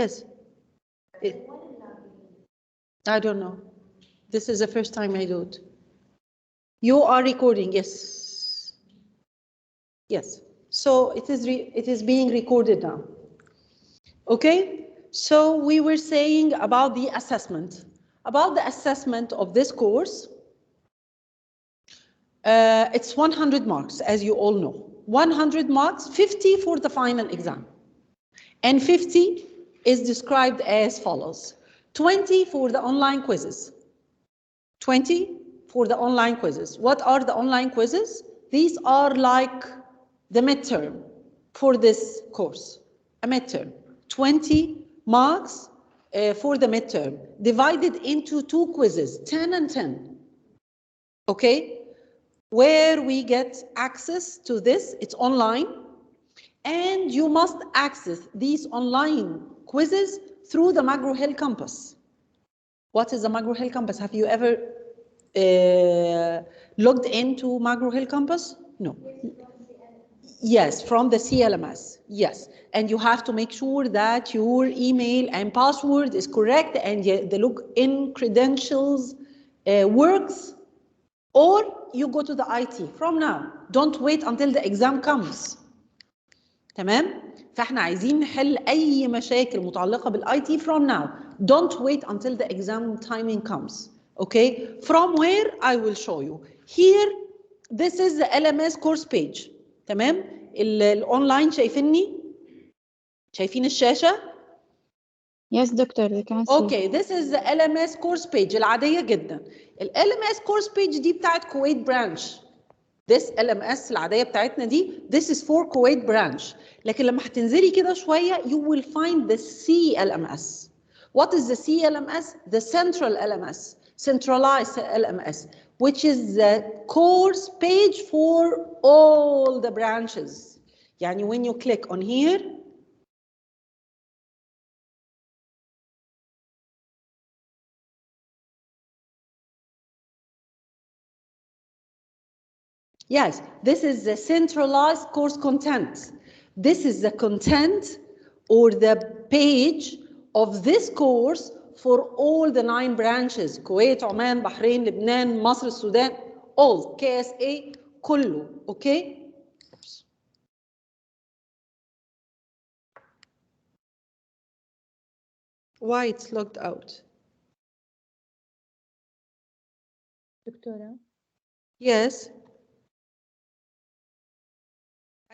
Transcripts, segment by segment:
Yes. I don't know. This is the first time I do it. You are recording, yes. Yes. So it is being recorded now. Okay? So we were saying about the assessment. About the assessment of this course, it's 100 marks, as you all know. 100 marks, 50 for the final exam. And 50 is described as follows. 20 for the online quizzes. 20 for the online quizzes. What are the online quizzes? These are like the midterm for this course, a midterm. 20 marks for the midterm, divided into 2 quizzes, 10 and 10. Okay? Where we get access to this, it's online, and you must access these online quizzes through the McGraw-Hill Campus. What is the McGraw-Hill Campus? Have you ever logged into McGraw-Hill Campus? No. Yes, from the CLMS, yes. And you have to make sure that your email and password is correct and the login credentials works, or you go to the IT from now. Don't wait until the exam comes. تمام؟ فاحنا عايزين نحل أي مشاكل متعلقة بالاي تي from now. Don't wait until the exam timing comes. Okay? From where I will show you. Here, this is the LMS course page. تمام؟ الأونلاين شايفيني؟ شايفين الشاشة؟ Yes, doctor, we can see. Okay, this is the LMS course page العادية جدا. ال LMS course page دي بتاعت كويت branch. This LMS العادية بتاعتنا دي, this is for Kuwait branch. لكن لما هتنزلي كده شوية, you will find the CLMS. What is the CLMS? The central LMS, centralized LMS, which is the course page for all the branches. يعني when you click on here, yes, this is the centralized course content. This is the content or the page of this course for all the 9 branches. Kuwait, Oman, Bahrain, Lebanon, Masr, Sudan, all KSA, كله, okay? Why it's logged out? Doctora? Yes.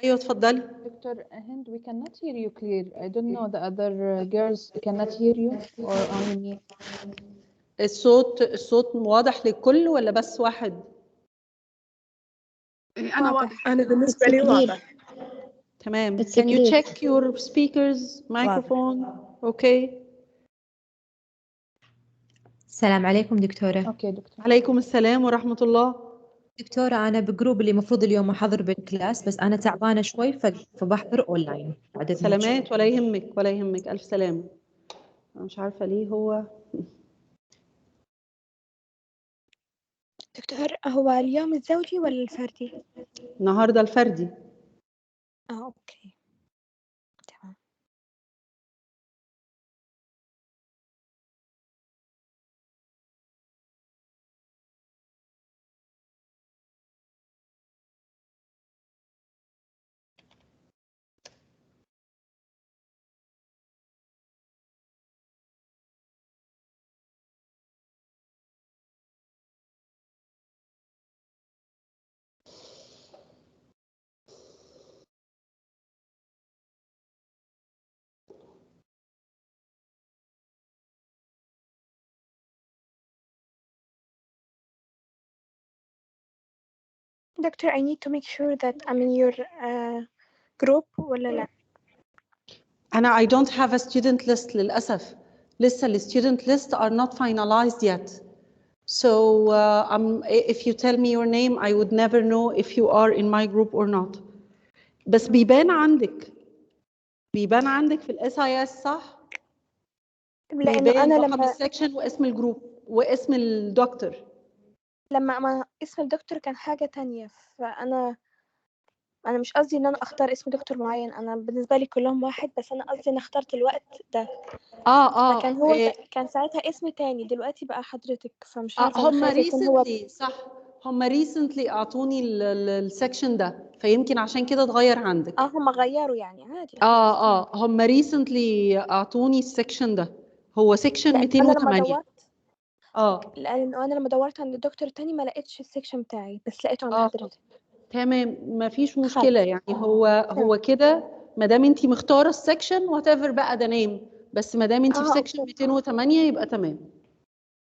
أيوة تفضلي. Dr. Hind, we cannot hear you clear. I don't know, the other girls cannot hear you or only me. الصوت واضح للكل ولا بس واحد؟ أنا بالنسبة لي واضح. تمام. Can you check your speakers, microphone? Okay. السلام عليكم دكتورة. اوكي دكتورة. عليكم السلام ورحمة الله. دكتورة أنا بجروب اللي المفروض اليوم أحضر بالكلاس، بس أنا تعبانة شوي فبحضر أونلاين. سلامات، ولا يهمك ولا يهمك، ألف سلامة. أنا مش عارفة ليه هو. دكتور، هو اليوم الزوجي ولا الفردي؟ النهارده الفردي. اوكي. تمام. Doctor, I need to make sure that I'm in your group ولا لا؟ أنا I don't have a student list للأسف. لسه ال student list are not finalized yet. So if you tell me your name, I would never know if you are in my group or not. بس بيبان عندك في ال SIS صح؟ لأنه أنا لما السكشن واسم الجروب واسم الدكتور. لما اسم الدكتور كان حاجة تانية، فأنا انا مش قصدي ان انا اختار اسم دكتور معين، انا بالنسبه لي كلهم واحد، بس انا قصدي ان اخترت الوقت ده. لكن هو كان ساعتها اسم تاني، دلوقتي بقى حضرتك، فمش عارفه هم خايفه يكون هو. ريسنتلي صح، هم ريسنتلي اعطوني السكشن ده، فيمكن عشان كده اتغير عندك. هم غيروا يعني عادي. هم ريسنتلي اعطوني السكشن ده، هو سكشن لان انا لما 208. دورت عند الدكتور التاني ما لقيتش السكشن بتاعي، بس لقيته عند حضرتك. تمام، ما فيش مشكله خلاص. يعني، هو كده ما دام انت مختاره السكشن وات ايفر بقى ده نيم، بس ما دام انت في سكشن أوكي. 208 يبقى تمام.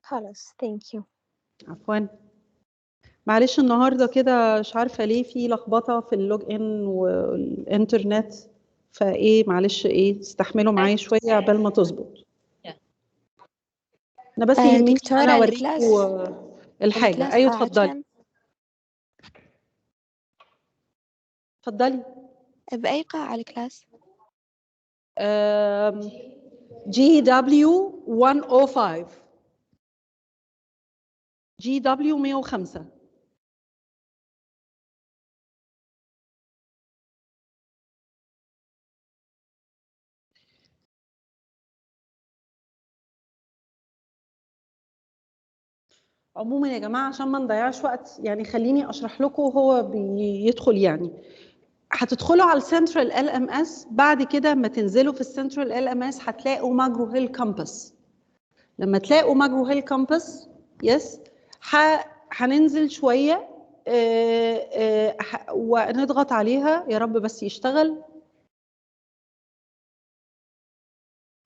خلاص ثانك يو. عفوا، معلش النهارده كده مش عارفه ليه في لخبطه في اللوج ان والانترنت، فايه معلش ايه استحملوا معايا شويه عبال ما تظبط. انا بس يهمني ان انا اوريكم الحاجه. ايوه اتفضلي اتفضلي. بأي قاعة الكلاس؟ GW 105، GW 105. عموما يا جماعه عشان ما نضيعش وقت يعني خليني اشرح لكم وهو بيدخل. يعني هتدخلوا على السنترال LMS، بعد كده ما تنزلوا في السنترال LMS هتلاقوا ماجرو هيل كامبس. لما تلاقوا ماجرو هيل كامبس هننزل شويه ونضغط عليها. يا رب بس يشتغل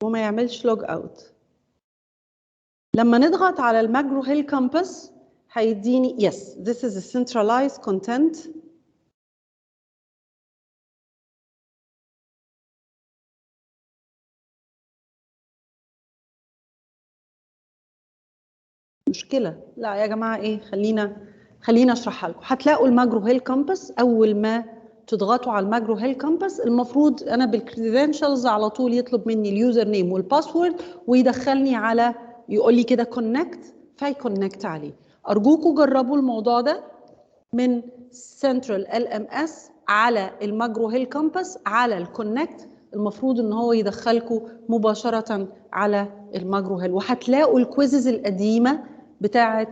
وما يعملش لوج اوت. لما نضغط على الماجرو هيل كامبس هيديني yes this is a centralized content. مشكلة؟ لا يا جماعة ايه، خلينا اشرحها لكم. هتلاقوا الماجرو هيل كامبس، اول ما تضغطوا على الماجرو هيل كامبس المفروض انا بالكريدنشالز على طول يطلب مني اليوزر نيم والباسورد ويدخلني على، يقول لي كده كونكت، فيكونكت عليه. ارجوكم جربوا الموضوع ده من سنترال LMS على الماجرو هيل كامبس على الكونكت، المفروض ان هو يدخلكم مباشره على الماجرو هيل، وهتلاقوا الكويزز القديمه بتاعه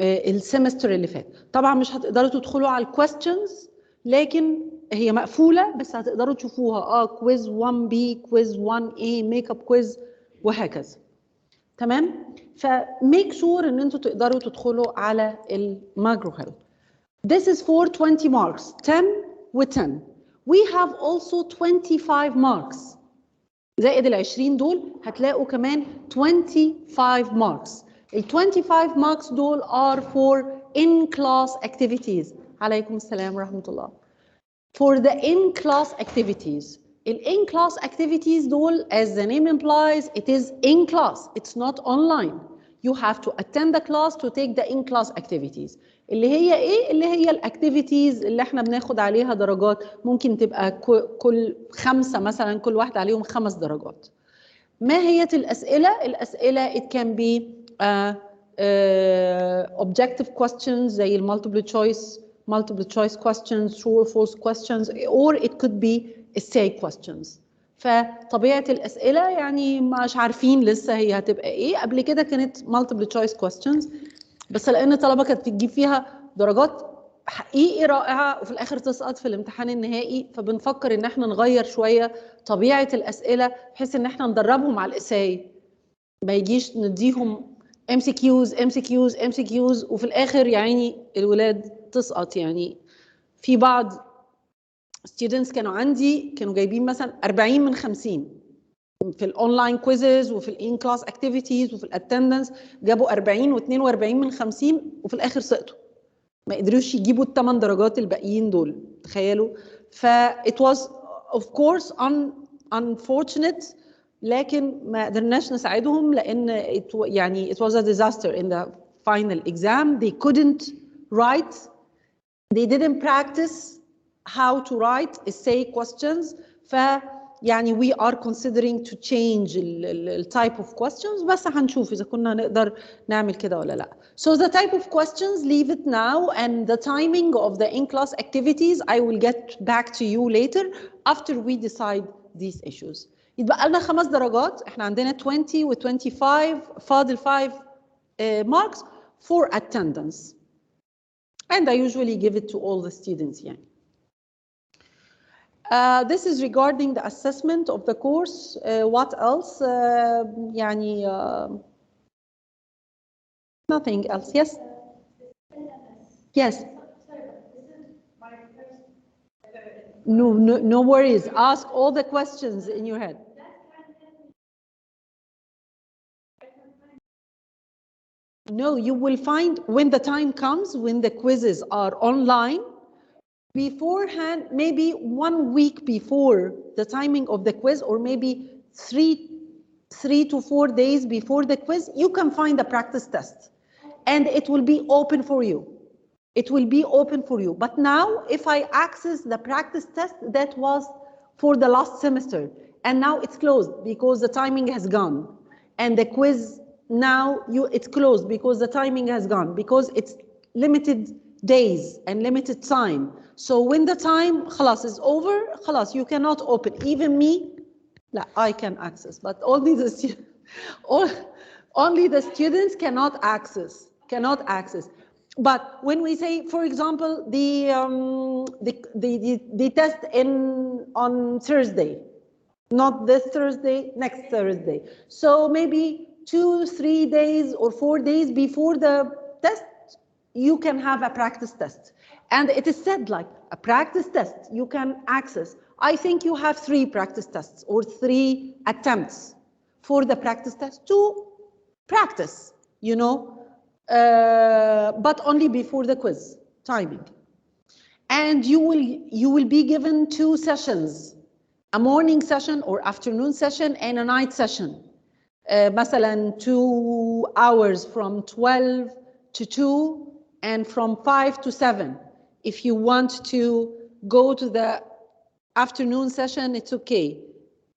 السمستر اللي فات. طبعا مش هتقدروا تدخلوا على الكويستشنز لكن هي مقفوله، بس هتقدروا تشوفوها كويز 1B كويز 1A ميك اب كويز وهكذا. تمام؟ فميك شور ان انتوا تقدروا تدخلوا على الماجرو هيل. This is for 20 marks, 10 و 10. We have also 25 marks. زائد ال 20 دول هتلاقوا كمان 25 marks. ال 25 marks دول are for in-class activities. عليكم السلام ورحمة الله. For the in-class activities. ال in-class activities دول, as the name implies, it is in class. It's not online. You have to attend the class to take the in-class activities. اللي هي ايه؟ اللي هي الاكتيفيتيز اللي احنا بناخد عليها درجات، ممكن تبقى كل 5 مثلا، كل واحد عليهم 5 درجات. ما هي الأسئلة؟ الأسئلة it can be objective questions زي multiple choice questions, true or false questions, or it could be essay questions. فطبيعة الأسئلة يعني مش عارفين لسه هي هتبقى ايه. قبل كده كانت multiple choice questions، بس لأن الطلبة كانت بتجيب فيها درجات حقيقي رائعة وفي الآخر تسقط في الامتحان النهائي، فبنفكر إن احنا نغير شوية طبيعة الأسئلة بحيث إن احنا ندربهم على الإساي، ما يجيش نديهم MCQs وفي الآخر يعني الولاد تسقط. يعني في بعض students كانوا عندي كانوا جايبين مثلا 40 من 50 في الاونلاين كويزز وفي الان كلاس اكتيفيتيز وفي الاتندنس، جابوا 40 و42 من 50 وفي الاخر سقطوا، ما قدروش يجيبوا ال8 درجات الباقيين دول. تخيلوا. ف it was of course unfortunate، لكن ما قدرناش نساعدهم لان يعني it was a disaster in the final exam. They couldn't write, they didn't practice how to write essay questions. ف يعني we are considering to change ال type of questions بس هنشوف إذا كنا نقدر نعمل كده ولا لا. So the type of questions leave it now and the timing of the in-class activities I will get back to you later after we decide these issues. يتبقى لنا 5 درجات، احنا عندنا 20 و 25 فاضل 5 marks for attendance. And I usually give it to all the students يعني. This is regarding the assessment of the course. What else? يعني nothing else. Yes. Yes. No worries. Ask all the questions in your head. No, you will find when the time comes, when the quizzes are online, beforehand, maybe 1 week before the timing of the quiz, or maybe 3 to 4 days before the quiz, you can find a practice test and it will be open for you. It will be open for you. But now, if I access the practice test that was for the last semester, and now it's closed because the timing has gone, and the quiz now it's closed because the timing has gone, because it's limited days and limited time. So when the time خلاص is over, خلاص you cannot open. Even me, لا, I can access, but only the students cannot access. But when we say, for example, the test on Thursday, not this Thursday, next Thursday. So maybe 2, 3 days or 4 days before the test, you can have a practice test. And it is said like a practice test you can access. I think you have 3 practice tests or 3 attempts for the practice test to practice, you know, but only before the quiz timing. And you will be given 2 sessions, a morning session or afternoon session and a night session. مثلا 2 hours from 12 to 2 and from 5 to 7. If you want to go to the afternoon session, it's okay.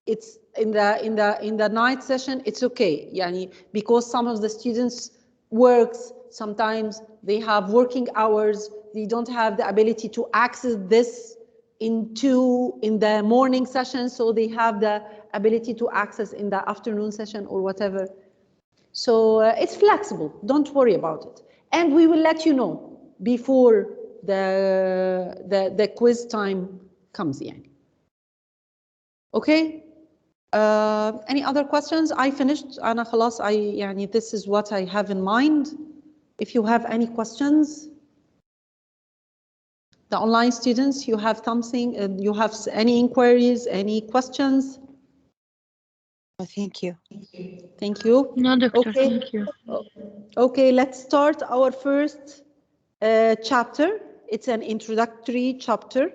It's in the night session, it's okay. Yani, because some of the students works, sometimes they have working hours, they don't have the ability to access this in the morning session, so they have the ability to access in the afternoon session or whatever. So it's flexible, don't worry about it. And we will let you know before the quiz time comes in. Okay? Any other questions? I finished. أنا خلاص, يعني this is what I have in mind. If you have any questions, the online students, you have something, you have any inquiries, any questions? Thank you. Thank you. No, doctor, okay. thank you. Okay, let's start our first chapter. It's an introductory chapter.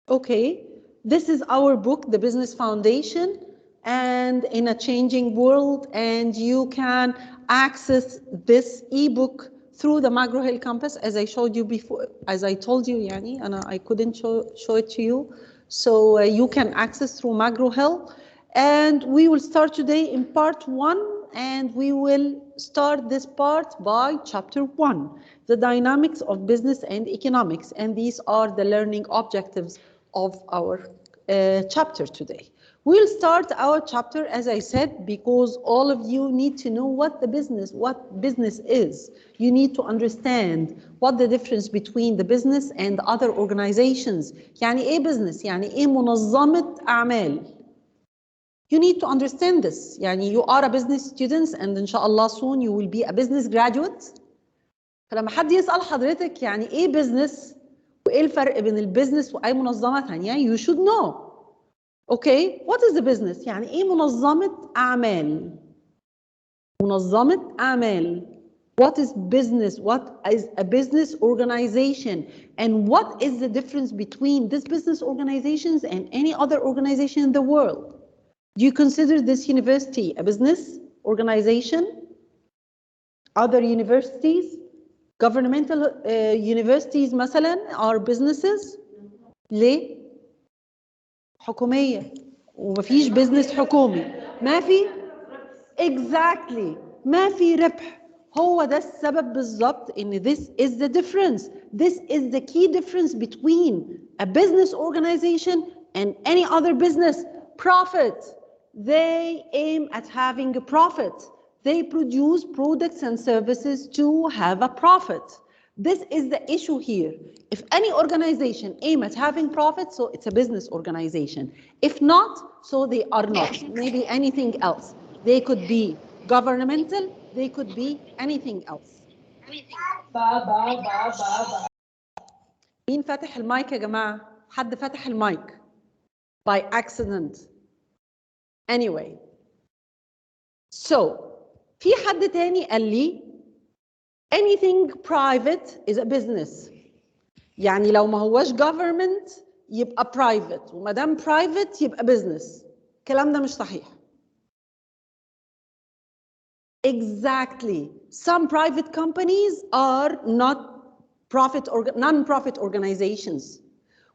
Okay, this is our book, The Business Foundation, and in a changing world, and you can access this ebook through the McGraw-Hill campus, as I showed you before, as I told you, Yani, and I couldn't show it to you. So you can access through McGraw-Hill. And we will start today in part 1, and we will start this part by chapter 1, the dynamics of business and economics. And these are the learning objectives of our chapter today. We'll start our chapter, as I said, because all of you need to know what business is. You need to understand what the difference between the business and other organizations. يعني إيه business؟ يعني إيه منظمة أعمال؟ You need to understand this. يعني you are a business student and inshallah soon you will be a business graduate. فلما حد يسأل حضرتك يعني إيه business وإيه الفرق بين البيزنس وأي منظمة ثانية, you should know. Okay, what is the business? يعني إيه منظمة أعمال؟ منظمة أعمال. What is business? What is a business organization? And what is the difference between this business organizations and any other organization in the world? Do you consider this university a business organization? other universities, governmental universities مثلا are businesses. ليه؟ حكومية ومفيش business حكومي. ما في exactly ما في ربح. هو ده السبب بالظبط ان this is the difference. This is the key difference between a business organization and any other business. Profit. They aim at having a profit. They produce products and services to have a profit. This is the issue here. If any organization aim at having profit, so it's a business organization. If not, so they are not. Maybe anything else. They could be governmental, they could be anything else. مين فتح المايك يا جماعة؟ حد فتح المايك by accident. Anyway. So, في حد تاني قال لي anything private is a business. يعني لو ما هوش government يبقى private وما دام private يبقى business. الكلام ده مش صحيح. Exactly. Some private companies are not non-profit organizations.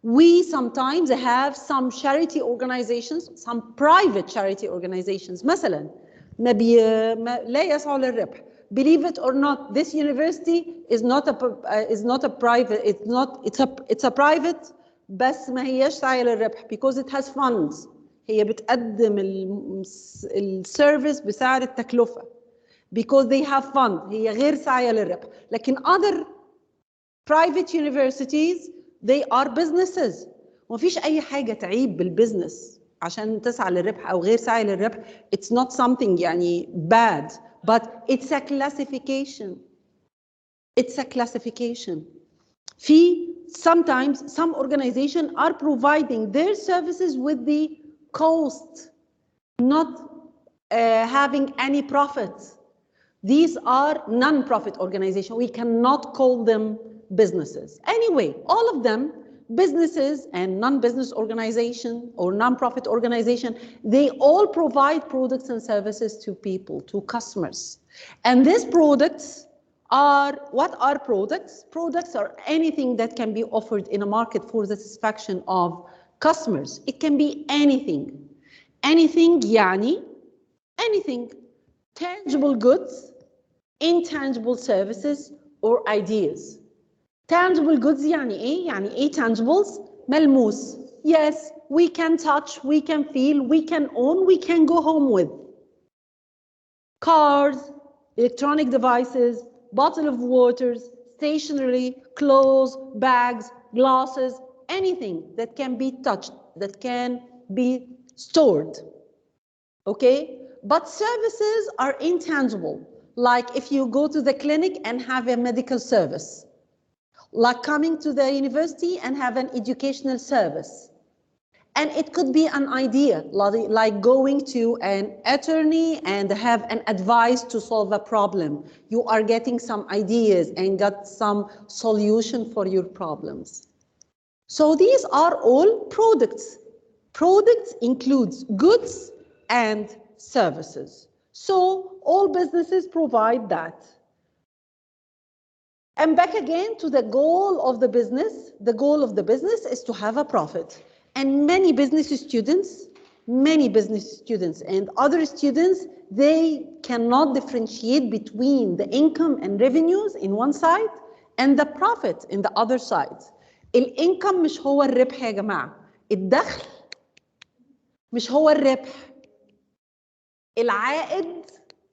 We sometimes have some charity organizations, some private charity organizations. مثلا لا يسعوا للربح. Believe it or not, this university is not a private. It's a private. بس ما هيش سعي للربح because it has funds. هي بتقدم السيرفيس بسعر التكلفة. Because they have fund. هي غير سعية للربح. لكن other private universities they are businesses. ومفيش أي حاجة تعيب بالبزنس عشان تسعى للربح أو غير سعي للربح. It's not something يعني bad, but it's a classification. It's a classification. Sometimes some organizations are providing their services with the cost, not having any profits. These are non-profit organizations. We cannot call them businesses. Anyway, all of them, businesses and non-business organization or non-profit organization, they all provide products and services to people, to customers. And these products are, what are products? Products are anything that can be offered in a market for the satisfaction of customers. It can be anything. Anything يعني anything. Tangible goods, intangible services or ideas. Tangible goods يعني ايه؟ يعني ايه tangibles؟ ملموس. Yes, we can touch, we can feel, we can own, we can go home with. Cars, electronic devices, bottle of waters, stationery, clothes, bags, glasses, anything that can be touched, that can be stored. Okay? But services are intangible, like if you go to the clinic and have a medical service, like coming to the university and have an educational service. And it could be an idea, like going to an attorney and have an advice to solve a problem. You are getting some ideas and got some solution for your problems. So these are all products. Products includes goods and services. So all businesses provide that. And back again to the goal of the business. The goal of the business is to have a profit. And many business students and other students, they cannot differentiate between the income and revenues in one side and the profit in the other side. الانكم مش هو الربح يا جماعة. الدخل مش هو الربح.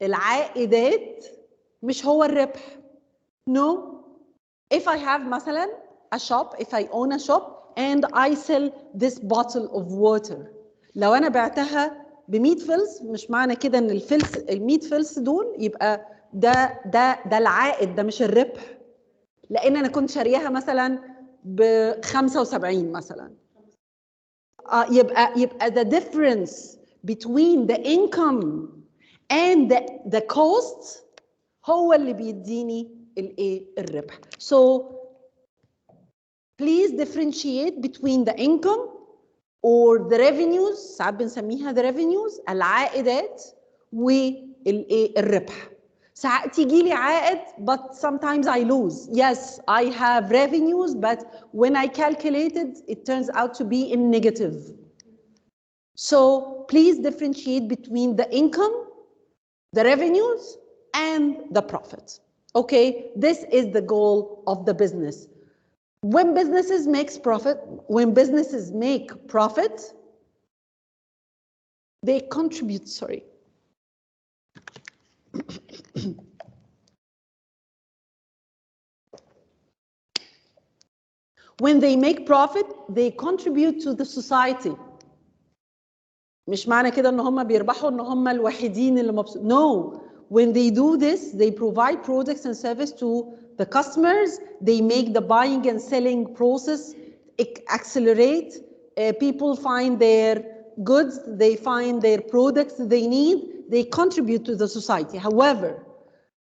العائدات مش هو الربح. No. If I have مثلا a shop, if I own a shop and I sell this bottle of water, لو أنا بعتها ب100 فلس مش معنى كده إن ال100 فلس دول يبقى ده العائد، ده مش الربح، لأن أنا كنت شاريها مثلا ب75 مثلا. يبقى the difference between the income and the cost هو اللي بيديني الربح. So please differentiate between the income or the revenues، ساعات بنسميها the revenues، العائدات والربح. ساعات يجي لي عائد but sometimes I lose. Yes, I have revenues, but when I calculated, it turns out to be in negative. So please differentiate between the income, the revenues, and the profit. Okay, this is the goal of the business. When businesses make profit, they contribute, sorry. When they make profit, they contribute to the society. مش معنى كده ان هم بيربحوا ان هم الوحيدين اللي مبسوطين. No, when they do this, they provide products and service to the customers. They make the buying and selling process accelerate. People find their goods, they find their products they need. They contribute to the society. However,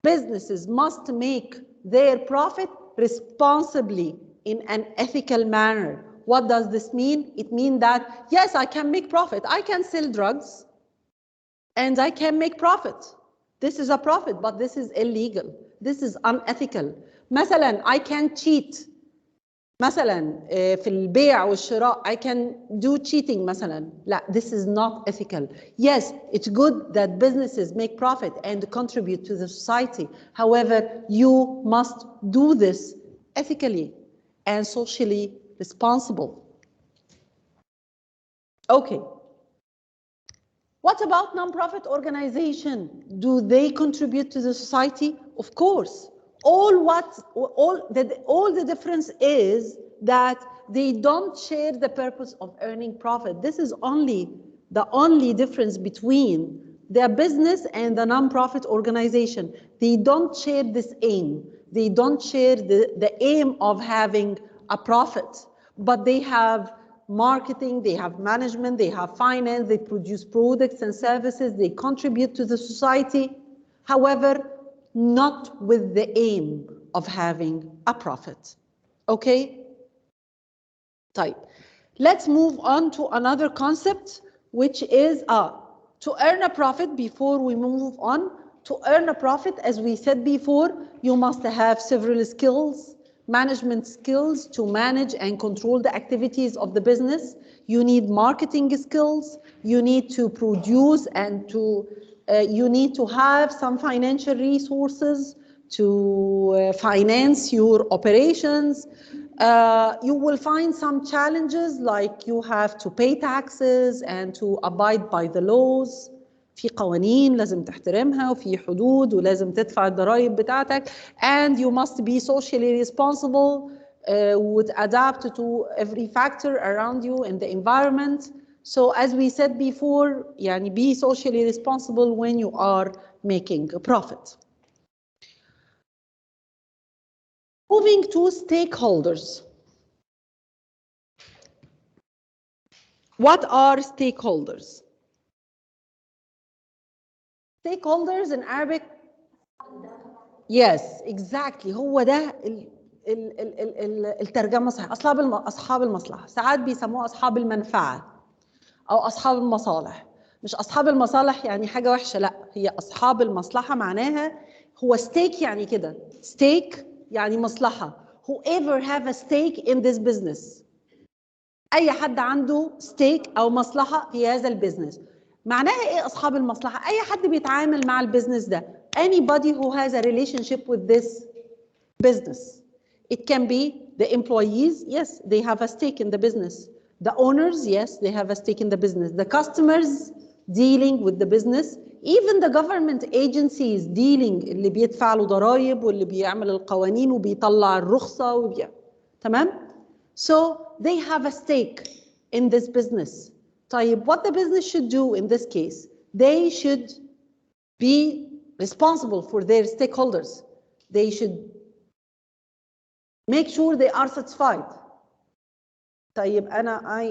businesses must make their profit responsibly in an ethical manner. What does this mean? It means that, yes, I can make profit. I can sell drugs and I can make profit. This is a profit, but this is illegal. This is unethical. مثلا, I can cheat. مثلا في البيع والشراء I can do cheating مثلا. لا, this is not ethical. Yes, it's good that businesses make profit and contribute to the society. However, you must do this ethically and socially responsible. Okay. What about nonprofit organization? Do they contribute to the society? Of course. All the difference is that they don't share the purpose of earning profit. This is the only difference between the business and the nonprofit organization. They don't share this aim. They don't share the aim of having a profit, but they have marketing, they have management, they have finance, they produce products and services, they contribute to the society. However, not with the aim of having a profit. Okay? طيب. Let's move on to another concept, which is to earn a profit. Before we move on, to earn a profit, as we said before, you must have several skills, management skills to manage and control the activities of the business. You need marketing skills. You need to produce and you need to have some financial resources to finance your operations. You will find some challenges, like you have to pay taxes and to abide by the laws. في قوانين لازم تحترمها وفي حدود ولازم تدفع الضرائب بتاعتك, and you must be socially responsible, would adapt to every factor around you in the environment. So as we said before, يعني be socially responsible when you are making a profit. Moving to stakeholders. What are stakeholders? Stakeholders in Arabic. Yes, exactly. هو ده الترجمة صحيح. أصحاب المصلحة. ساعات بيسموها أصحاب المنفعة أو أصحاب المصالح. مش أصحاب المصالح يعني حاجة وحشة، لا، هي أصحاب المصلحة معناها هو stake يعني كده. stake يعني مصلحة. Whoever have a stake in this business. أي حد عنده stake أو مصلحة في هذا البيزنس. معناها ايه اصحاب المصلحه؟ اي حد بيتعامل مع البيزنس ده. Anybody who has a relationship with this business. It can be the employees, yes, they have a stake in the business. The owners, yes, they have a stake in the business. The customers dealing with the business. Even the government agencies dealing, اللي بيدفع له ضرائب واللي بيعمل القوانين وبيطلع الرخصه تمام؟ So they have a stake in this business. طيب, what the business should do in this case? They should be responsible for their stakeholders. They should make sure they are satisfied. طيب,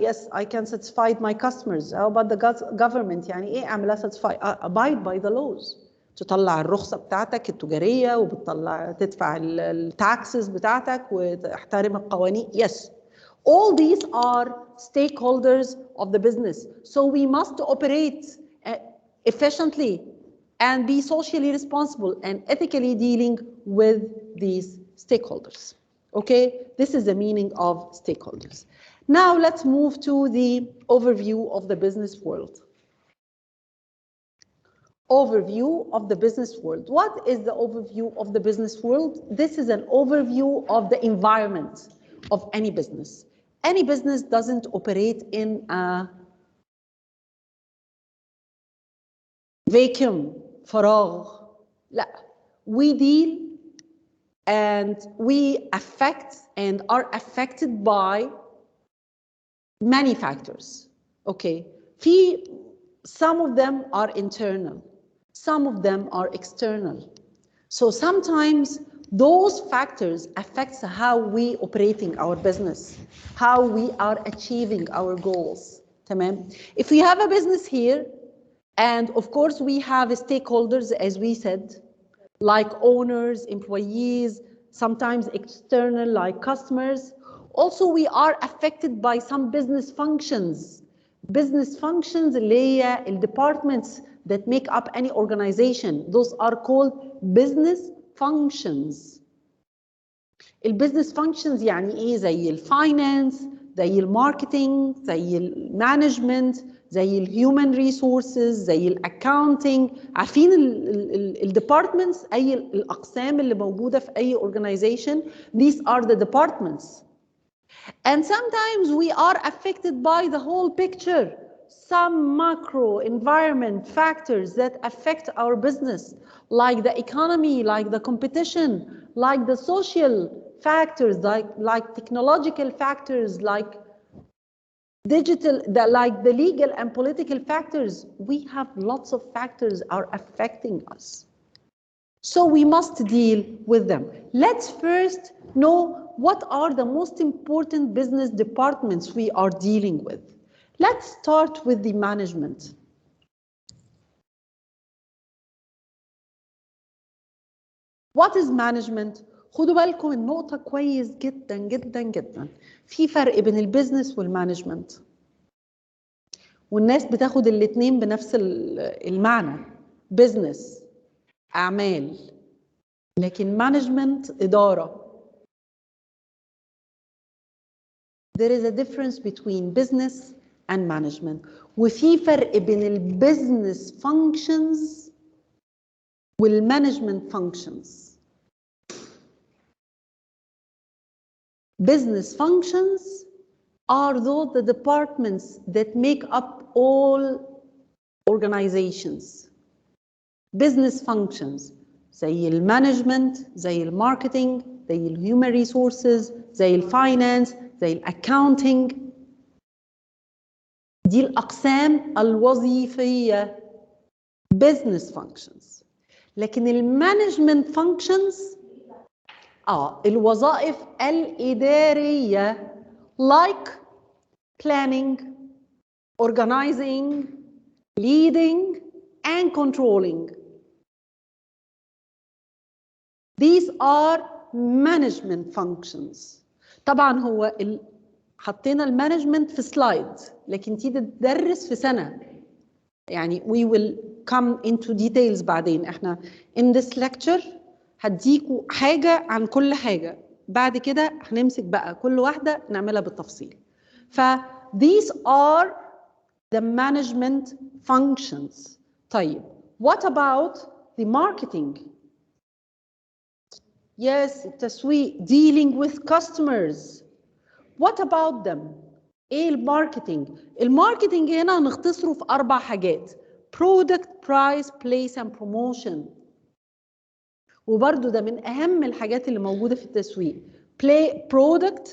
yes, I can satisfy my customers. How about the government? يعني ايه اعملها satisfy? Abide by the laws. تطلع الرخصة بتاعتك التجارية وبتطلع تدفع التاكسز بتاعتك وتحترم القوانين. Yes. All these are stakeholders of the business. So we must operate efficiently and be socially responsible and ethically dealing with these stakeholders. Okay, this is the meaning of stakeholders. Now let's move to the overview of the business world. Overview of the business world. What is the overview of the business world? This is an overview of the environment of any business. Any business doesn't operate in a vacuum, فراغ. لا, we deal and we affect and are affected by many factors. Okay, some of them are internal, some of them are external. So sometimes those factors affect how we operating our business, how we are achieving our goals. تمام? If we have a business here, and of course we have stakeholders, as we said, like owners, employees, sometimes external like customers. Also we are affected by some business functions. Business functions اللي هي departments that make up any organization. Those are called business functions. البيزنس functions يعني ايه؟ زي الفاينانس، زي الماركتينج، زي المانجمنت، زي الهيومن ريسورسز، زي الاكاونتنج. عارفين الديبارتمنتس، اي الاقسام اللي موجوده في اي organization. These are the departments. And sometimes we are affected by the whole picture. Some macro environment factors that affect our business, like the economy, like the competition, like the social factors, like technological factors, like digital, like the legal and political factors. We have lots of factors are affecting us. So we must deal with them. Let's first know what are the most important business departments we are dealing with. Let's start with the management. What is management? خدوا بالكم النقطة كويس جدا جدا جدا. في فرق بين البيزنس والمانجمنت. والناس بتاخد الاتنين بنفس المعنى. بيزنس أعمال، لكن مانجمنت إدارة. There is a difference between business and management. وفي فرق بين البيزنس functions والمانجمنت functions. Business functions are those the departments that make up all organizations. Business functions زي المانجمنت، زي الماركتينج، زي الهيومن ريسورسز، زي الفاينانس، زي الاكاونتنج. دي الأقسام الوظيفية business functions. لكن المانجمنت functions الوظائف الإدارية like planning, organizing, leading and controlling. These are management functions. طبعا هو حطينا المانجمنت في سلايد، لكن تيجي تدرس في سنة. يعني we will come into details بعدين. احنا in this lecture هديكوا حاجة عن كل حاجة، بعد كده هنمسك بقى كل واحدة نعملها بالتفصيل. ف these are the management functions. طيب what about the marketing? Yes, التسويق, dealing with customers. What about them? ايه الماركتينج؟ الماركتينج هنا هنختصره في 4 حاجات: product, price, place and promotion. وبرده ده من أهم الحاجات اللي موجودة في التسويق. product,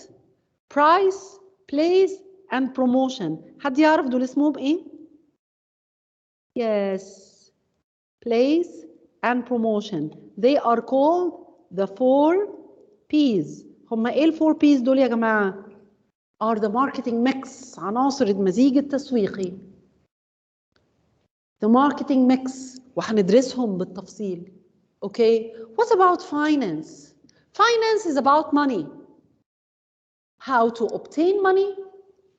price, place and promotion. حد يعرف دول اسمهم ايه؟ Yes, place and promotion. They are called the 4 P's. هما ايه ال 4 P's دول يا جماعة؟ are the marketing mix. عناصر المزيج التسويقي. The marketing mix. وهندرسهم بالتفصيل. Okay, what about finance? Finance is about money. How to obtain money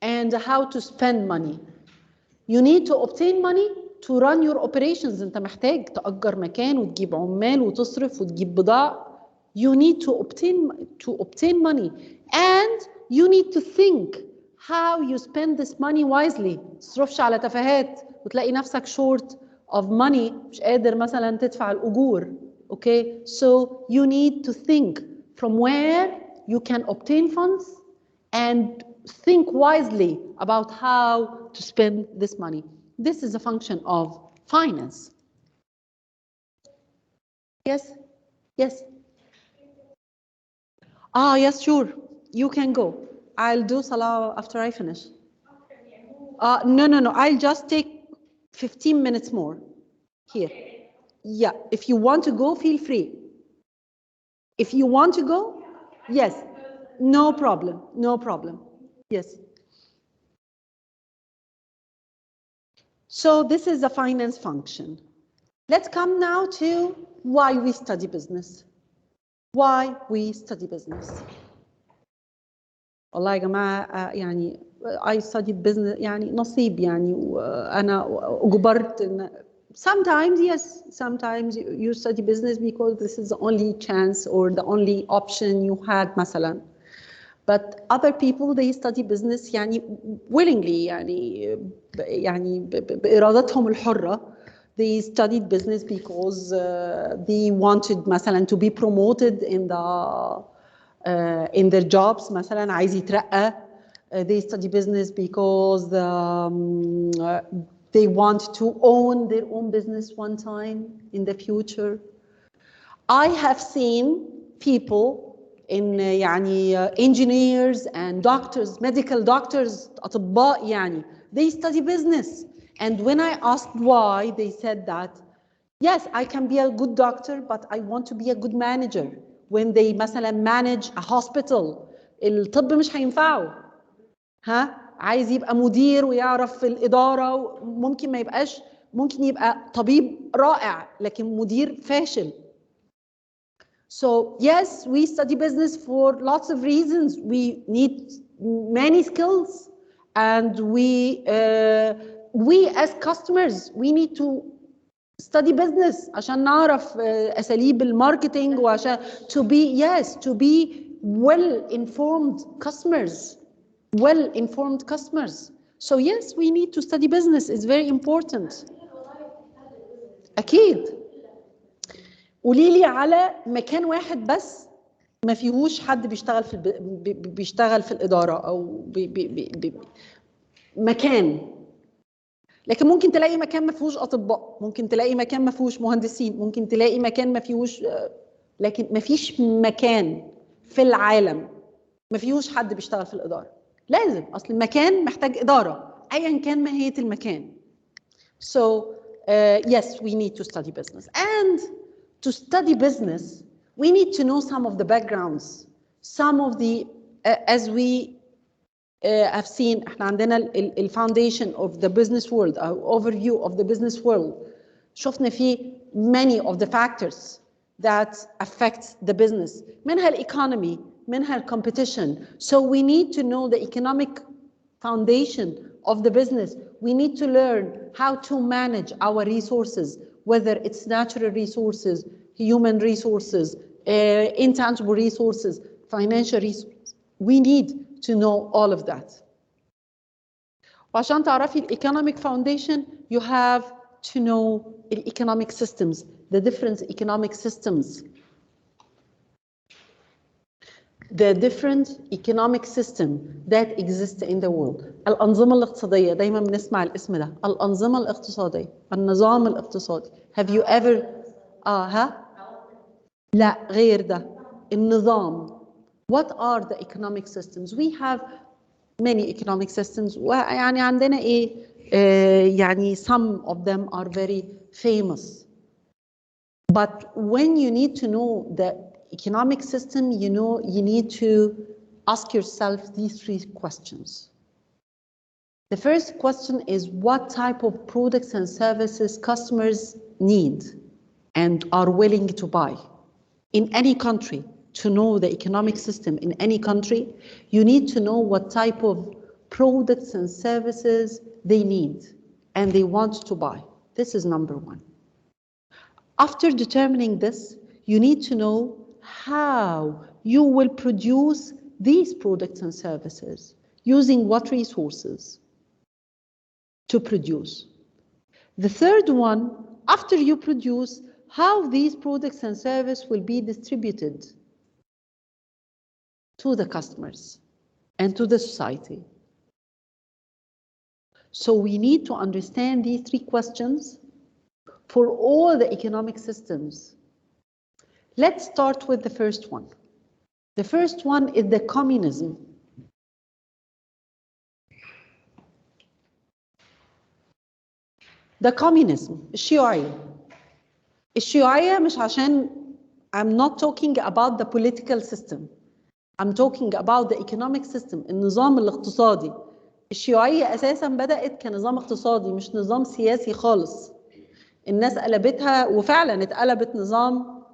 and how to spend money. You need to obtain money to run your operations. انت محتاج تأجر مكان وتجيب عمال وتصرف وتجيب بضاعة. You need to obtain money, and you need to think how you spend this money wisely. ما تصرفش على تفاهات وتلاقي نفسك short of money، مش قادر مثلا تدفع الأجور. Okay, so you need to think from where you can obtain funds and think wisely about how to spend this money. This is a function of finance. Yes, yes. Yes, sure. You can go. I'll do salah after I finish. No. I'll just take 15 minutes more here. Yeah, if you want to go, feel free. If you want to go, yes, no problem, no problem. Yes. So this is a finance function. Let's come now to why we study business. Why we study business. والله يا جماعة يعني I studied business يعني نصيب يعني وأنا أجبرت إن sometimes yes, sometimes you study business because this is the only chance or the only option you had مثلا. But other people they study business يعني willingly يعني بإرادتهم الحرة. They studied business because they wanted مثلا to be promoted in their jobs مثلا عايز يترقى. They study business because they want to own their own business one time in the future. I have seen people in يعني engineers and doctors, medical doctors, أطباء يعني they study business. And when I asked why, they said that yes, I can be a good doctor, but I want to be a good manager. When they مثلا manage a hospital, الطب مش هينفعه. عايز يبقى مدير ويعرف في الإدارة، وممكن ما يبقاش، ممكن يبقى طبيب رائع لكن مدير فاشل. So yes, we study business for lots of reasons. We need many skills, and we as customers we need to study business عشان نعرف أساليب الماركتينج وعشان to be well-informed customers. Well-informed customers. So yes, we need to study business. It's very important. أكيد. قولي لي على مكان واحد بس ما فيهوش حد بيشتغل في الإدارة أو مكان. لكن ممكن تلاقي مكان ما فيهوش أطباء، ممكن تلاقي مكان ما فيهوش مهندسين، ممكن تلاقي مكان ما فيهوش، لكن ما فيش مكان في العالم ما فيهوش حد بيشتغل في الإدارة. لازم، أصل المكان محتاج إدارة أيا كان ماهية المكان. So yes, we need to study business. And to study business, we need to know some of the backgrounds, some of the as we have seen احنا عندنا ال foundation of the business world, overview of the business world. شفنا فيه many of the factors that affect the business. منها economy, منها competition. So we need to know the economic foundation of the business. We need to learn how to manage our resources, whether it's natural resources, human resources, intangible resources, financial resources. We need to know all of that. وعشان تعرفي economic foundation, you have to know the economic systems, the different economic systems. The different economic system that exist in the world. الأنظمة الاقتصادية، دايما بنسمع الاسم ده، الأنظمة الاقتصادية، النظام الاقتصادي. Have you ever لا غير ده، النظام. What are the economic systems? We have many economic systems. يعني عندنا يعني some of them are very famous. But when you need to know the economic system, you need to ask yourself these three questions. The first question is what type of products and services customers need and are willing to buy. In any country, to know the economic system in any country, you need to know what type of products and services they need and they want to buy. This is number one. After determining this, you need to know how you will produce these products and services, using what resources to produce. The third one, after you produce, how these products and services will be distributed to the customers and to the society. So we need to understand these three questions for all the economic systems. Let's start with the first one. The first one is the communism. The communism, الشيوعية. الشيوعية مش عشان I'm not talking about the political system. I'm talking about the economic system, النظام الاقتصادي. الشيوعية أساساً بدأت كنظام اقتصادي مش نظام سياسي خالص. الناس قلبتها وفعلاً اتقلبت نظام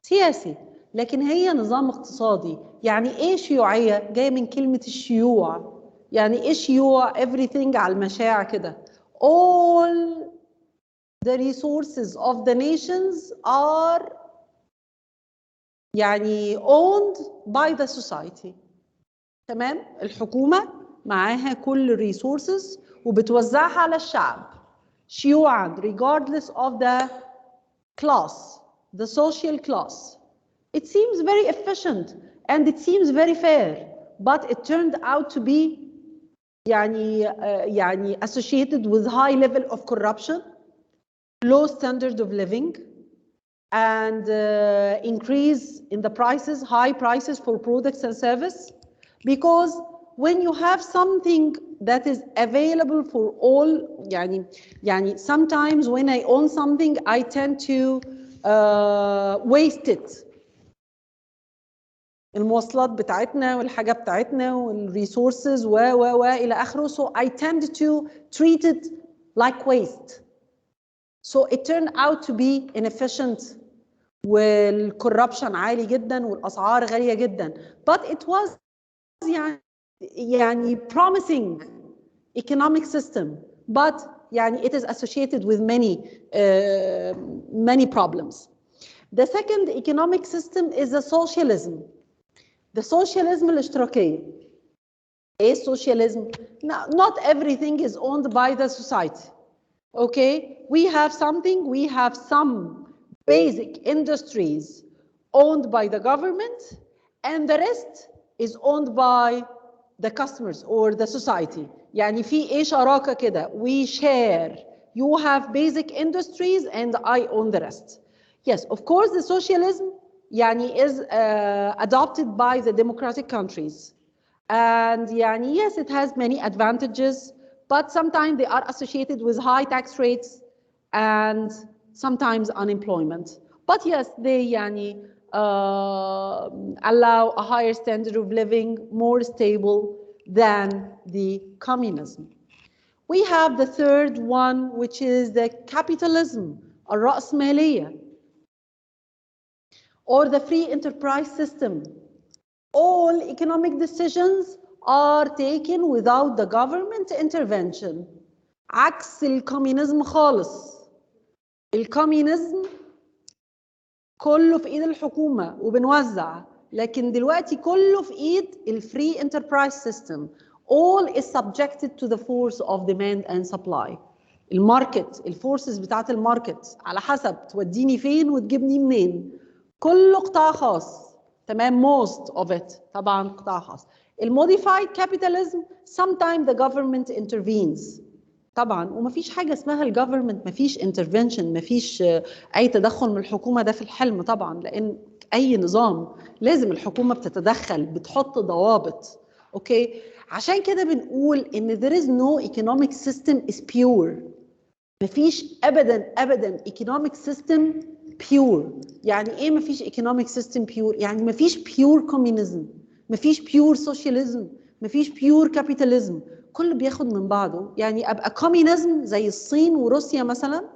سياسي، لكن هي نظام اقتصادي. يعني إيه شيوعية؟ جاية من كلمة الشيوع. يعني إيه شيوع؟ everything على المشاع كده. All the resources of the nations are يعني owned by the society. تمام؟ الحكومة معاها كل الريسورسز وبتوزعها على الشعب شيوعاً regardless of the class, the social class. It seems very efficient and it seems very fair, but it turned out to be يعني associated with high level of corruption, low standard of living, and increase in the prices, high prices for products and service. Because when you have something that is available for all, يعني sometimes when I own something, I tend to waste it. المواصلات بتاعتنا والحاجة بتاعتنا والresources إلى آخره. So I tend to treat it like waste. So it turned out to be inefficient والcorruption عالي جدا والأسعار غالية جدا. But it was يعني promising economic system. But يعني it is associated with many problems. The second economic system is the socialism. The socialism الاشتراكية. إيه socialism? Not everything is owned by the society. Okay, we have some basic industries owned by the government, and the rest is owned by the customers or the society. يعني في إيه شراكة كده. We share. You have basic industries and I own the rest. Yes, of course, the socialism يعني is adopted by the democratic countries. And يعني, yes, it has many advantages, but sometimes they are associated with high tax rates and sometimes unemployment. But yes, they يعني, allow a higher standard of living, more stable than the communism. We have the third one, which is the capitalism, الرأسمالية, or the free enterprise system. All economic decisions are taken without the government intervention. عكس الكوميونيزم خالص. الكوميونيزم كله في ايد الحكومة وبنوزع، لكن دلوقتي كله في ايد الفري انتربرايز سيستم. All is subjected to the force of demand and supply. الماركت، الفورسز بتاعت الماركت على حسب توديني فين وتجيبني منين. كله قطاع خاص. تمام. most of it طبعا قطاع خاص. الموديفايد كابيتاليزم sometimes the government intervenes. طبعا ومفيش حاجه اسمها الجفرمنت، مفيش انترفنشن، مفيش اي تدخل من الحكومه، ده في الحلم طبعا، لان اي نظام لازم الحكومه بتتدخل، بتحط ضوابط. اوكي، عشان كده بنقول ان there is no economic system is pure. مفيش ابدا ابدا economic system pure. يعني ايه مفيش economic system pure؟ يعني مفيش pure communism، مفيش pure socialism، مفيش pure capitalism. كله بياخد من بعضه. يعني ابقى كوميونيزم زي الصين وروسيا مثلا،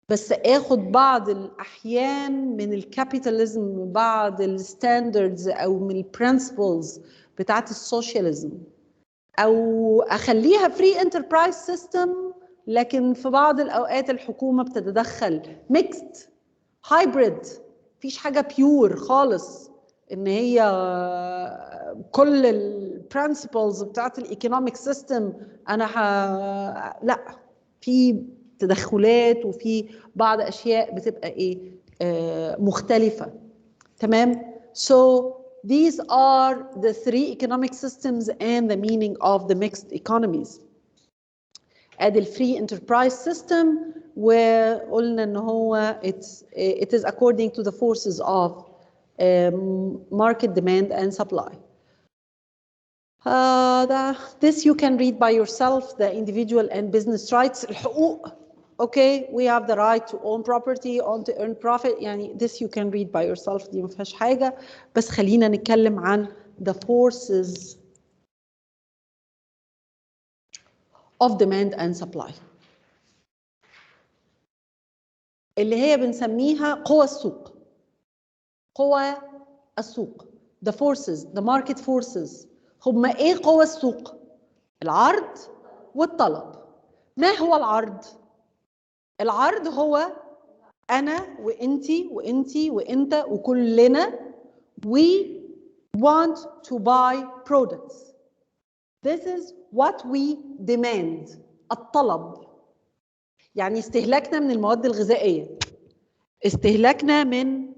بس اخد بعض الاحيان من الكابيتاليزم، بعض الستاندردز او من البرنسبلز بتاعت السوشياليزم، او اخليها فري انتربرايز سيستم لكن في بعض الأوقات الحكومة بتتدخل mixed hybrid، مفيش حاجة pure خالص إن هي كل البرنسبلز بتاعت الايكونوميك سيستم أنا لا، في تدخلات وفي بعض أشياء بتبقى إيه مختلفة. تمام. So these are the three economic systems and the meaning of the mixed economies. ادي الفري انتربرايز سيستم، وقلنا ان هو it is according to the forces of market demand and supply. This you can read by yourself, the individual and business rights. الحقوق. Okay, we have the right to own property, to earn profit. يعني this you can read by yourself، دي ما فيهاش حاجة. بس خلينا نتكلم عن the forces of demand and supply اللي هي بنسميها قوى السوق. قوى السوق، the forces, the market forces. هما ايه قوى السوق؟ العرض والطلب. ما هو العرض؟ العرض هو أنا وإنتي وإنتي وإنت وكلنا we want to buy products. This is what we demand. الطلب يعني استهلاكنا من المواد الغذائية، استهلاكنا من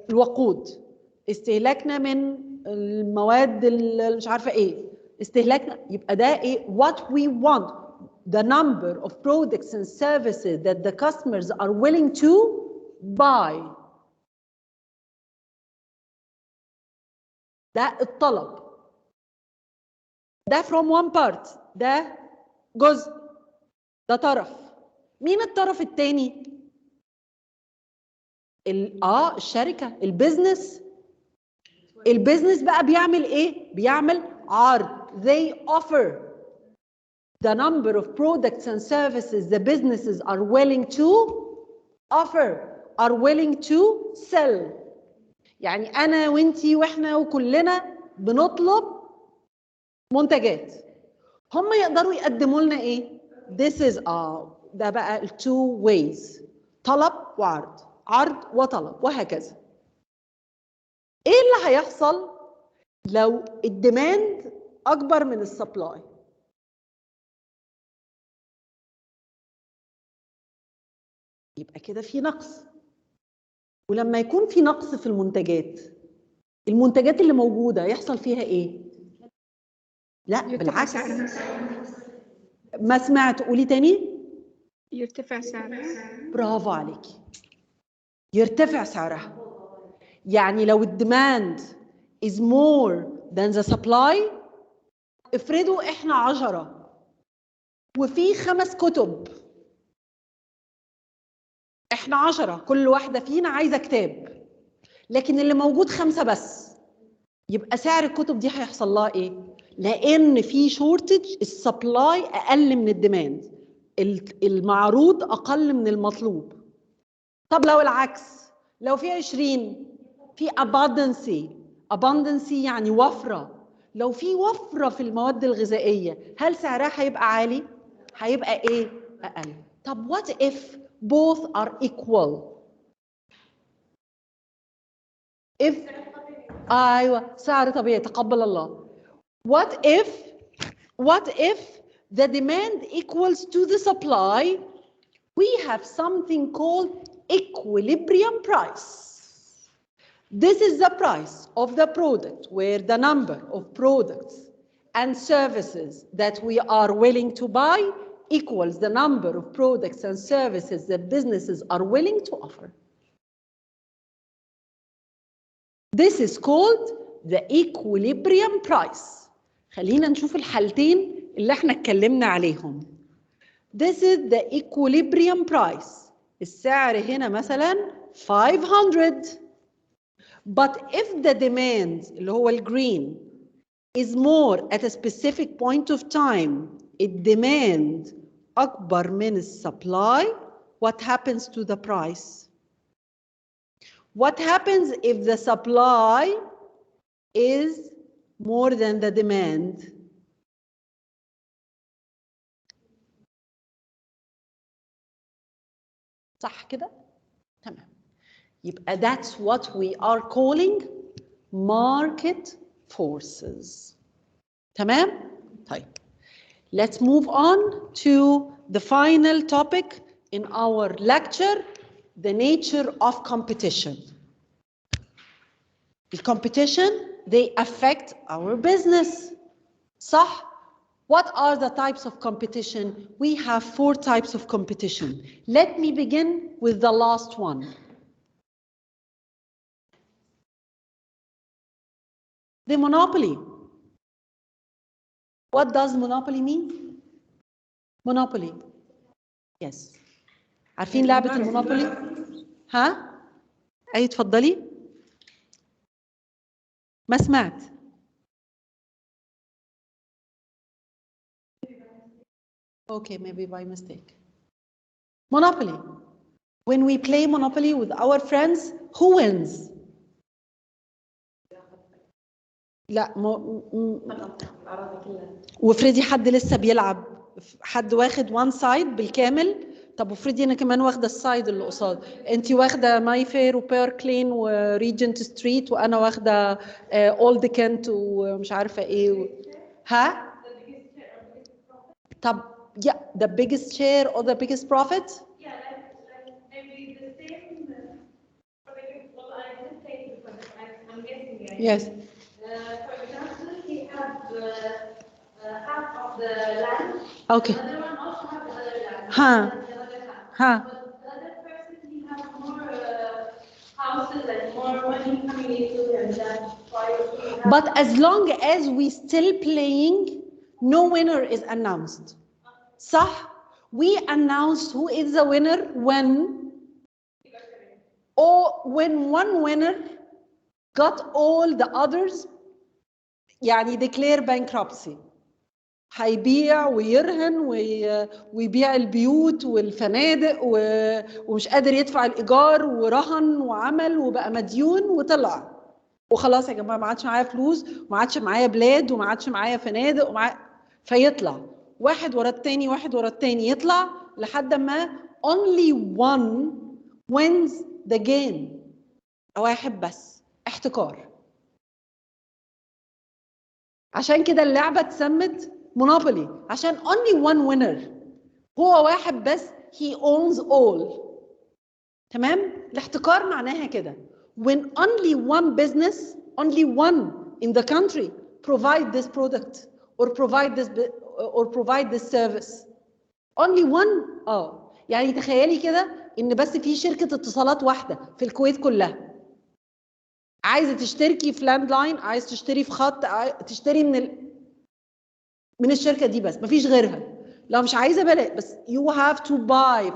الوقود، استهلاكنا من المواد مش عارفة ايه، استهلاكنا. يبقى ده ايه؟ what we want, the number of products and services that the customers are willing to buy. ده الطلب. ده from one part، ده جزء، ده طرف. مين الطرف الثاني؟ الشركة، البيزنس. البيزنس بقى بيعمل ايه؟ بيعمل عرض. They offer the number of products and services the businesses are willing to offer, are willing to sell. يعني أنا وإنتي وإحنا وكلنا بنطلب منتجات. هم يقدروا يقدموا لنا إيه؟ This is ده بقى ال two ways، طلب وعرض، عرض وطلب، وهكذا. ايه اللي هيحصل لو الديماند اكبر من السبلاي؟ يبقى كده في نقص. ولما يكون في نقص في المنتجات اللي موجوده يحصل فيها ايه؟ لا بالعكس. ما سمعت، قولي تاني. يرتفع سعرها. برافو عليكي، يرتفع سعرها. يعني لو الديماند is more than the supply، افرضوا احنا 10 وفي 5 كتب، احنا 10 كل واحدة فينا عايزة كتاب، لكن اللي موجود 5 بس، يبقى سعر الكتب دي هيحصل لها ايه؟ لان في شورتج، السبلاي اقل من الديماند، المعروض اقل من المطلوب. طب لو العكس، لو في 20 في abundance يعني وفرة، لو في وفرة في المواد الغذائية، هل سعرها هيبقى عالي؟ هيبقى ايه؟ اقل. طب what if both are equal؟ if ايوه سعر طبيعي، تقبل الله. what if the demand equals to the supply؟ we have something called equilibrium price. This is the price of the product where the number of products and services that we are willing to buy equals the number of products and services that businesses are willing to offer. This is called the equilibrium price. خلينا نشوف الحالتين اللي احنا اتكلمنا عليهم. This is the equilibrium price. السعر هنا مثلا 500. But if the demand اللي هو الجرين is more at a specific point of time، الديماند أكبر من السبلاي، what happens to the price؟ What happens if the supply is more than the demand؟ صح كده؟ تمام. يبقى that's what we are calling market forces. تمام؟ طيب. Let's move on to the final topic in our lecture, the nature of competition. The competition, they affect our business. صح؟ What are the types of competition? We have 4 types of competition. Let me begin with the last one. The monopoly. What does monopoly mean? Monopoly. Yes. عارفين لعبة المونوبولي؟ ها؟ أي تفضلي؟ ما سمعت. Okay, maybe by mistake. Monopoly. When we play Monopoly with our friends, who wins? لا وافرضي حد لسه بيلعب، حد واخد one side بالكامل. طب وافرضي انا كمان واخده السايد اللي قصاد، انت واخده ماي فير وبيرك لين وريجنت ستريت وانا واخده اولد كنت ومش عارفه ايه ها؟ طب yeah, the biggest share or the biggest profit? Yeah, like maybe the same. Well, I didn't say it because I'm guessing. Right? Yes. For example, he had half of the land. Okay. The other one also has the other land. Huh. The other half. Huh. But the other person, he has more houses and more money coming into him. That's why he has. But as long as we still playing, no winner is announced. صح? We announced who is the winner when one winner got all the others يعني declare bankruptcy. هيبيع ويرهن ويبيع البيوت والفنادق ومش قادر يدفع الإيجار ورهن وعمل وبقى مديون وطلع وخلاص يا جماعة ما عادش معايا فلوس وما عادش معايا بلاد وما عادش معايا فنادق فيطلع واحد ورا التاني واحد ورا التاني يطلع لحد ما only one wins the game. واحد بس احتكار. عشان كده اللعبة اتسمت مونوبولي عشان only one winner. هو واحد بس he owns all. تمام؟ الاحتكار معناها كده. When only one business, only one in the country provide this product or provide this service. Only one. يعني تخيلي كده ان بس في شركة اتصالات واحدة في الكويت كلها. عايزة تشتركي في لاند لاين، عايز تشتري في خط، تشتري من الشركة دي بس، مفيش غيرها. لو مش عايزة بلاش، بس you have to buy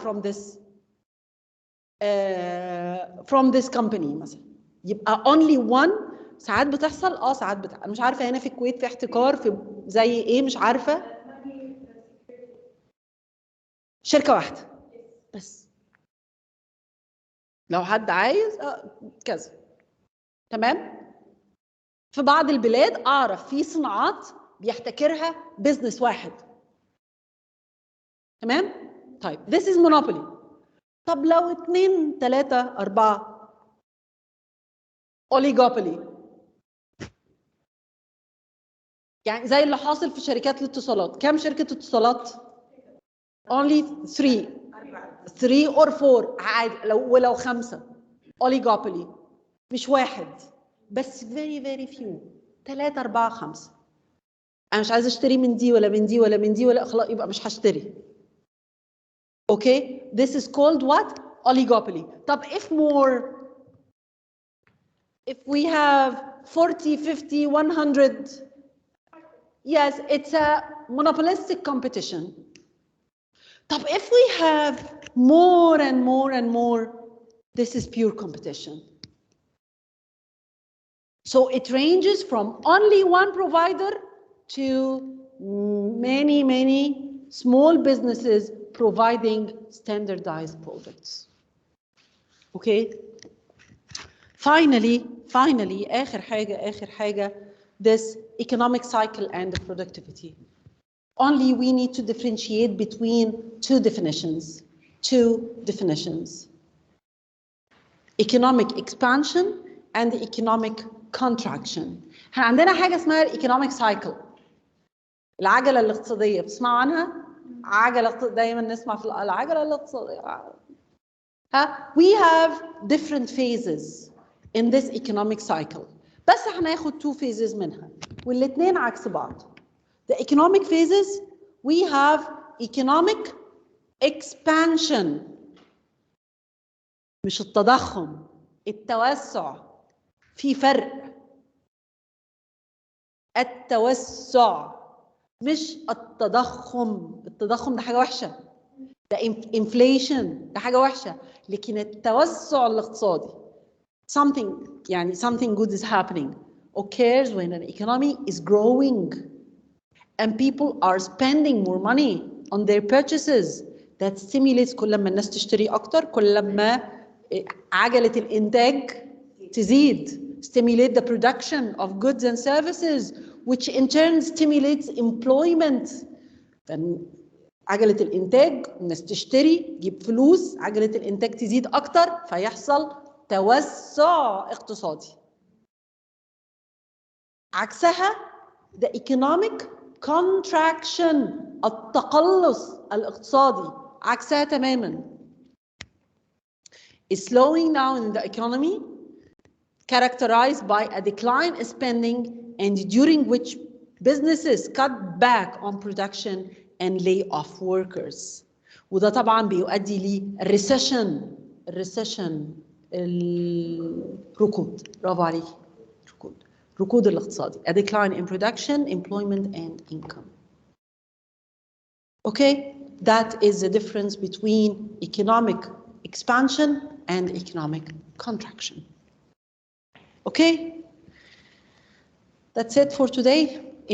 from this company مثلا. يبقى only one. ساعات بتحصل ساعات انا مش عارفة هنا في الكويت في احتكار في زي ايه مش عارفة. شركة واحدة بس. لو حد عايز كذا. تمام؟ في بعض البلاد اعرف في صناعات بيحتكرها بزنس واحد. تمام؟ طيب this is monopoly. طب لو 2 3 4 oligopoly. يعني زي اللي حاصل في شركات الاتصالات. كم شركة اتصالات؟ only 3 or 4 عادي. ولو 5 oligopoly. مش واحد بس very very few. 3 4 5. أنا مش عايزة أشتري من دي ولا من دي ولا من دي ولا خلاص يبقى مش هشتري. Okay, this is called what? Oligopoly. طب if we have 40, 50, 100, yes, it's a monopolistic competition. طب if we have more and more and more, this is pure competition. So it ranges from only one provider to many, many small businesses providing standardized products. Okay? Finally, آخر حاجة, this economic cycle and productivity. Only we need to differentiate between 2 definitions. two definitions: economic expansion and economic contraction. احنا عندنا حاجة اسمها economic cycle، العجلة الاقتصادية، بتسمعوا عنها؟ دايما نسمع في العجلة الاقتصادية. We have different phases in this economic cycle. بس هناخد two phases منها والاثنين عكس بعض. The economic phases, we have economic expansion، مش التضخم، التوسع. في فرق. التوسع مش التضخم. التضخم ده حاجة وحشة، ده inflation، ده حاجة وحشة. لكن التوسع الاقتصادي something good is happening occurs when an economy is growing and people are spending more money on their purchases. That stimulates. كل ما الناس تشتري أكتر، كل ما عجلة الإنتاج تزيد. Stimulate the production of goods and services, which in turn stimulates employment. عجلة الإنتاج، الناس تشتري، تجيب فلوس، عجلة الإنتاج تزيد أكتر، فيحصل توسع اقتصادي. عكسها the economic contraction، التقلص الاقتصادي، عكسها تماما. is slowing down in the economy characterized by a decline in spending and during which businesses cut back on production and lay off workers. وده طبعا بيؤدي للريسيشن. الركود. برافو عليكي. ركود الاقتصادي. A decline in production, employment and income. Okay, that is the difference between economic expansion and economic contraction. Okay, that's it for today.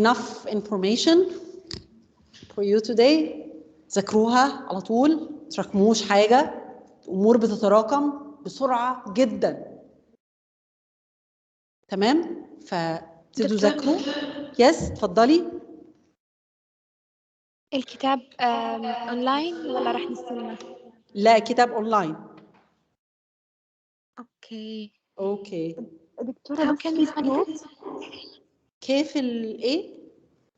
Enough information for you today. ذاكروها على طول، ما تراكموش حاجة. الأمور بتتراكم بسرعة جدا. تمام؟ فتبتدوا ذاكروا. يس، اتفضلي. الكتاب اونلاين ولا راح نستلمه؟ لا، كتاب اونلاين. اوكي. دكتورة بس في جروب. كيف الايه؟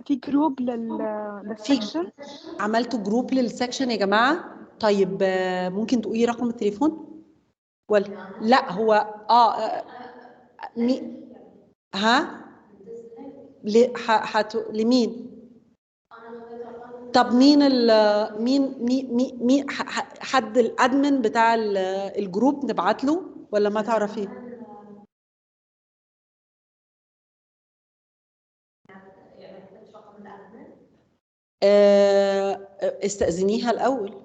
في جروب للسكشن. عملتوا جروب للسكشن يا جماعة؟ طيب ممكن تقولي رقم التليفون؟ ولا لا هو لمين؟ طب مين مين حد الادمن بتاع الجروب نبعت له ولا ما تعرفيه؟ استأذنيها الأول.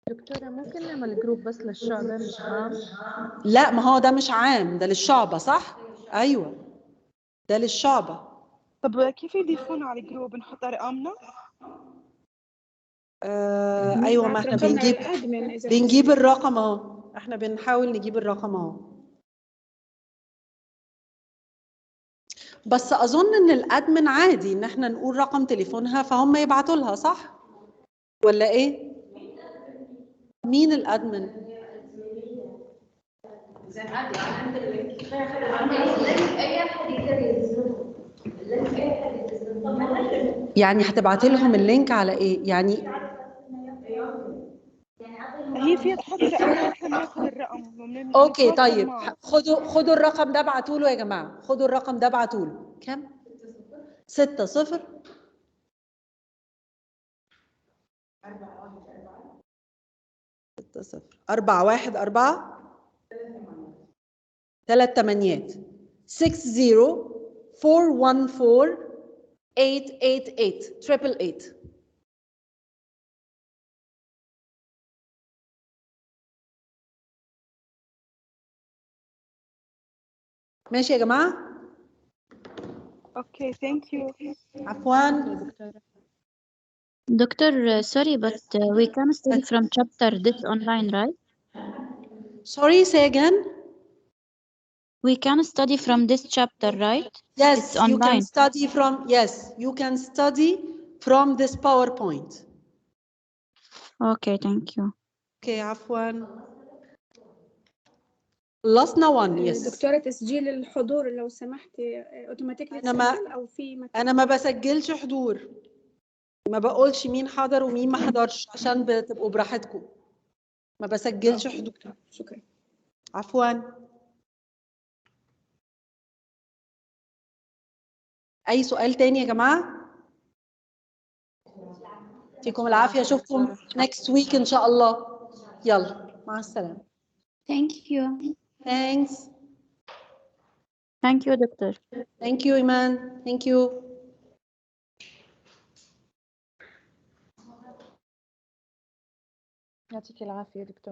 دكتورة ممكن نعمل جروب بس للشعبة مش عام؟ لا، ما هو ده مش عام، ده للشعبة. صح؟ أيوة، ده للشعبة. طب كيف يضيفونا على الجروب؟ نحط أرقامنا؟ أيوة، ما احنا بنجيب الرقم اهو. احنا بنحاول نجيب الرقم اهو. بس أظن إن الأدمن عادي إن احنا نقول رقم تليفونها فهم يبعتوا لها، صح؟ ولا إيه؟ مين الأدمن؟ يعني هتبعتي لهم اللينك على ايه؟ يعني هي فيها تحط رقمنا واحنا بناخذ الرقم. اوكي طيب، خدوا الرقم ده ابعتوا له يا جماعه. خدوا الرقم ده ابعتوا له. كام؟ 60 414 3 8 60 414 888 888. ماشي يا جماعة؟ اوكي ثانك يو. عفواً. Doctor, sorry, but we can study from chapter this online, right? Sorry, say again. We can study from this chapter, right? Yes, it's online. You can study from. Yes, you can study from this PowerPoint. Okay, thank you. اوكي عفوا. خلصنا 1. يس. دكتورة تسجيل الحضور لو سمحتي اوتوماتيكلي تسجل او في مكان. انا ما بسجلش حضور، ما بقولش مين حضر ومين ما حضرش عشان بتبقوا براحتكم. ما بسجلش حضور. شكرا. عفوا. اي سؤال تاني يا جماعه؟ يعطيكم العافيه، اشوفكم next week ان شاء الله. يلا مع السلامه. Thank you. Thanks. Thank you, doctor. Thank you إيمان. Thank you. يعطيك العافية دكتور.